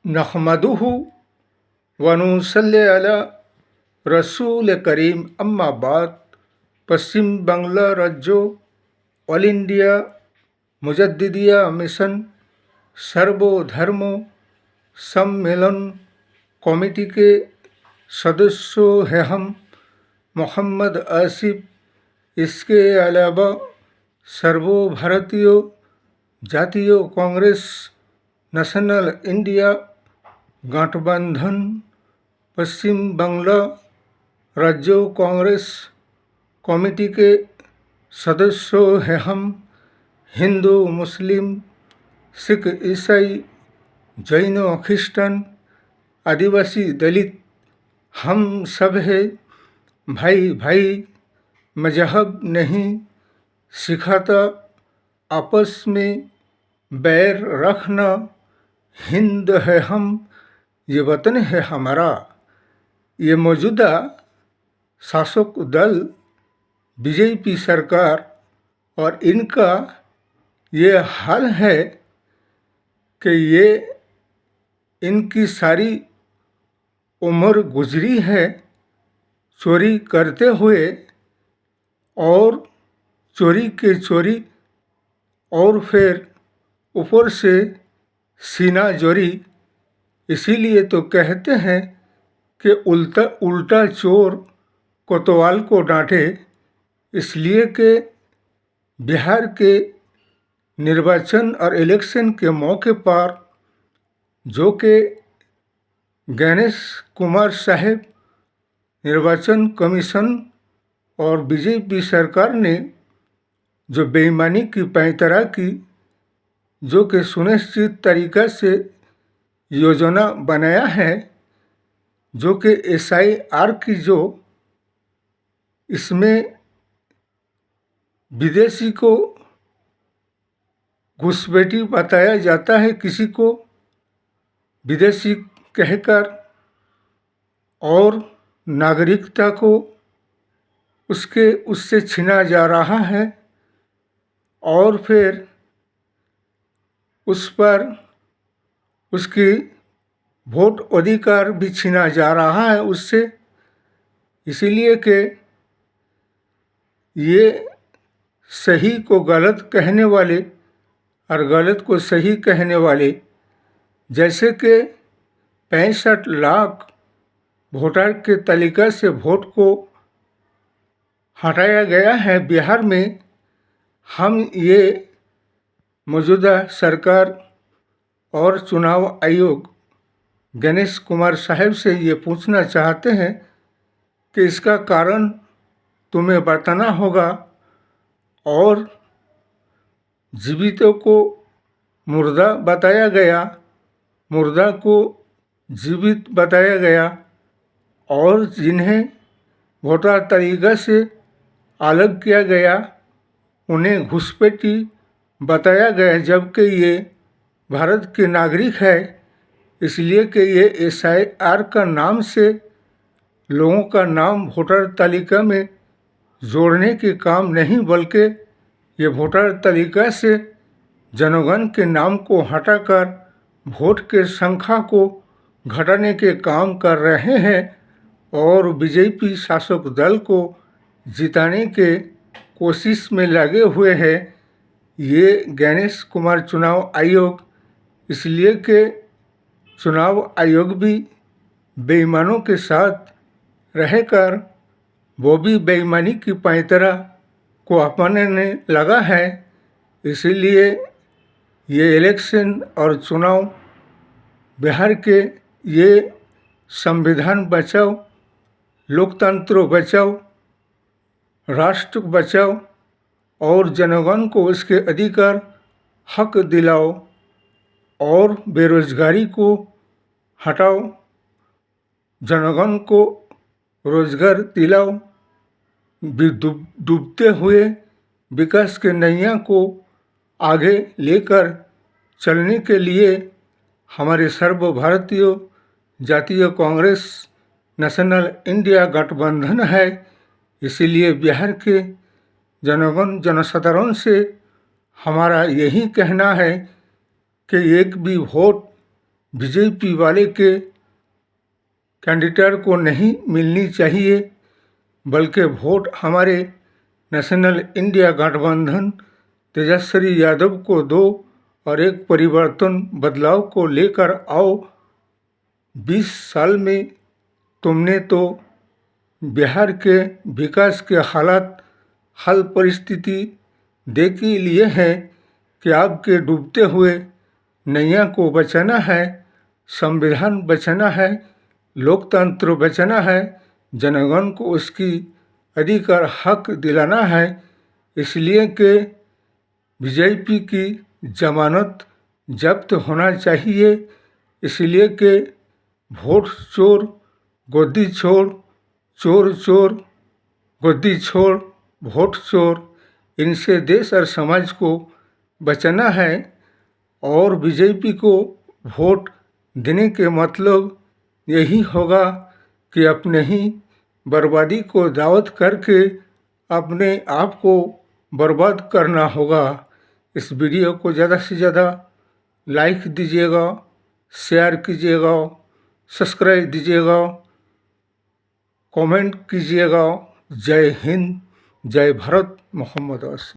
नहमदुहु व नुसल्ली अला रसूल करीम अम्मा बाद। पश्चिम बांग्ला राज्य ऑल इंडिया मुजद्दिदिया मिशन सर्वधर्म सम्मेलन कमेटी के सदस्य हैं हम मोहम्मद आसिफ। इसके अलावा सर्वभारतीय जातीय कांग्रेस नेशनल इंडिया गठबंधन पश्चिम बांग्ला राज्य कांग्रेस कमेटी के सदस्य हैं हम हिंदू मुस्लिम सिख ईसाई जैन ख्रिस्टन आदिवासी दलित हम सब है भाई भाई। मजहब नहीं सिखाता आपस में बैर रखना। हिंद है हम, ये वतन है हमारा। ये मौजूदा शासक दल बीजेपी सरकार और इनका ये हाल है कि ये इनकी सारी उम्र गुजरी है चोरी करते हुए और चोरी के चोरी और फिर ऊपर से सीना जोरी। इसीलिए तो कहते हैं कि उल्टा चोर कोतवाल को डांटे। इसलिए कि बिहार के निर्वाचन और इलेक्शन के मौके पर जो कि गणेश कुमार साहब निर्वाचन कमीशन और बीजेपी सरकार ने जो बेईमानी की पैंतरा की, जो कि सुनिश्चित तरीक़ा से योजना बनाया है, जो कि SIR की जो इसमें विदेशी को घुसपैठी बताया जाता है, किसी को विदेशी कहकर, और नागरिकता को उससे छीना जा रहा है और फिर उस पर उसकी वोट अधिकार भी छीना जा रहा है उससे। इसीलिए कि ये सही को गलत कहने वाले और गलत को सही कहने वाले, जैसे कि 65 लाख वोटर के तालिका से वोट को हटाया गया है बिहार में। हम ये मौजूदा सरकार और चुनाव आयोग गणेश कुमार साहब से ये पूछना चाहते हैं कि इसका कारण तुम्हें बताना होगा और जीवितों को मुर्दा बताया गया, मुर्दा को जीवित बताया गया और जिन्हें वोटर तरीक़ा से अलग किया गया उन्हें घुसपैठी बताया गया, जबकि ये भारत के नागरिक है। इसलिए कि ये SIR का नाम से लोगों का नाम वोटर तालिका में जोड़ने के काम नहीं, बल्कि ये वोटर तालिका से जनगण के नाम को हटाकर वोट के संख्या को घटाने के काम कर रहे हैं और बीजेपी शासक दल को जिताने के कोशिश में लगे हुए हैं ये गणेश कुमार चुनाव आयोग। इसलिए कि चुनाव आयोग भी बेईमानों के साथ रहकर वो भी बेईमानी की पैंतरा को अपनाने लगा है। इसीलिए ये इलेक्शन और चुनाव बिहार के ये संविधान बचाओ, लोकतंत्र बचाओ, राष्ट्र बचाओ और जनगण को उसके अधिकार हक दिलाओ और बेरोजगारी को हटाओ, जनगण को रोजगार दिलाओ। डूबते हुए विकास के नैया को आगे लेकर चलने के लिए हमारे सर्वभारतीय जातीय कांग्रेस नेशनल इंडिया गठबंधन है। इसीलिए बिहार के जनगण जनसाधारण से हमारा यही कहना है कि एक भी वोट बीजेपी वाले के कैंडिडेट को नहीं मिलनी चाहिए, बल्कि वोट हमारे नेशनल इंडिया गठबंधन तेजस्वी यादव को दो और एक परिवर्तन बदलाव को लेकर आओ। 20 साल में तुमने तो बिहार के विकास के हाल परिस्थिति देख ही लिए हैं कि आपके डूबते हुए नैया को बचाना है, संविधान बचाना है, लोकतंत्र बचाना है, जनगण को उसकी अधिकार हक दिलाना है। इसलिए कि बीजेपी की जमानत जब्त होना चाहिए। इसलिए कि वोट चोर गोदी छोड़, चोर चोर गोदी छोड़, वोट चोर, इनसे देश और समाज को बचाना है। और बीजेपी को वोट देने के मतलब यही होगा कि अपने ही बर्बादी को दावत करके अपने आप को बर्बाद करना होगा। इस वीडियो को ज़्यादा से ज़्यादा लाइक दीजिएगा, शेयर कीजिएगा, सब्सक्राइब दीजिएगा, कमेंट कीजिएगा। जय हिंद, जय भारत, मोहम्मद।